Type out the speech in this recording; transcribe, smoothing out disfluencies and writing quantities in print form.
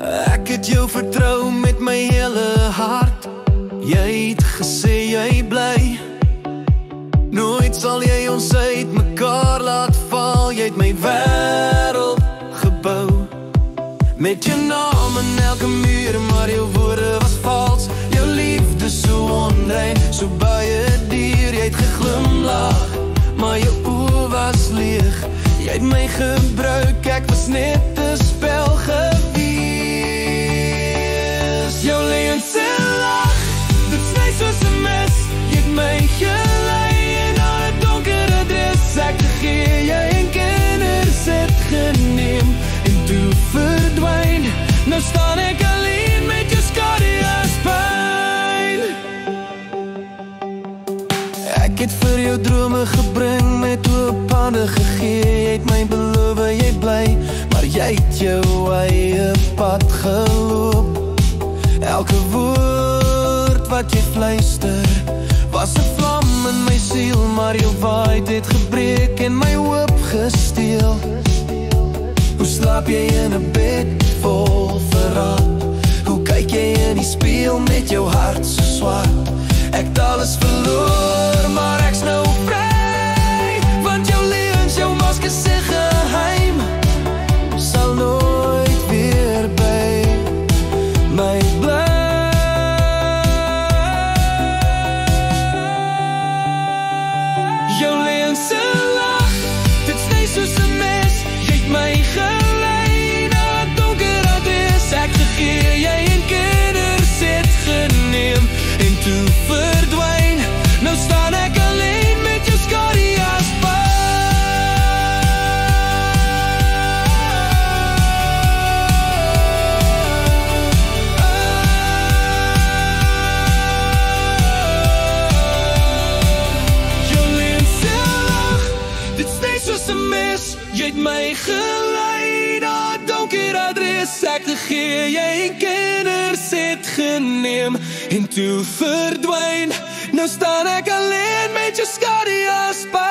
Ek het jou vertrou met my hele hart. Jy het gesê jy bly. Nooit sal jy ons uit mekaar laat val. Jy het my wêreld gebou. Met jou naam in elke muur, maar jou woorde was vals. Jou liefde so onrein, so baie dier. Jy het geglimlag, maar jou oë was leeg. Jy het my gebruik, ek was net 'n spel gewees. Jou leense lach, dit sny soos 'n mes. Jy het my gelei na 'n donker adres. Ek gegee, jy en kinders het geneem en toe verdwyn. Nou staan ek alleen met jou skade as pyn. Ek het vir jou drome gebring, met oop hande gegee. Jy het my beloof, jy bly, maar jy het jou eie pad geloop. Elke woord wat jy fluister was 'n vlam in my siel, maar jou waarheid het gebreek en my hoop gesteel. Hoe slaap jy in 'n bed vol verraad? Hoe kyk jy in die spieël met jou hart so swart? Ek het alles verloor, maar ek's nou vry. Want jou leuns, jou maskers se geheim sal nooit weer by my bly. Jou leense lach, dit sny soos 'n mes. Jy het my gelei na 'n donker adres. Ek gegee, jy en kinders het geneem en toe verdwyn. Nou staan ek alleen met jou skadu as pyn. Jou leense lach, dit sny soos 'n mes. Jy het my gelei na 'n donker adres. Ek gegee, jy en kinders het geneem en toe verdwyn. Nou staan ek alleen met jou skadu as pyn.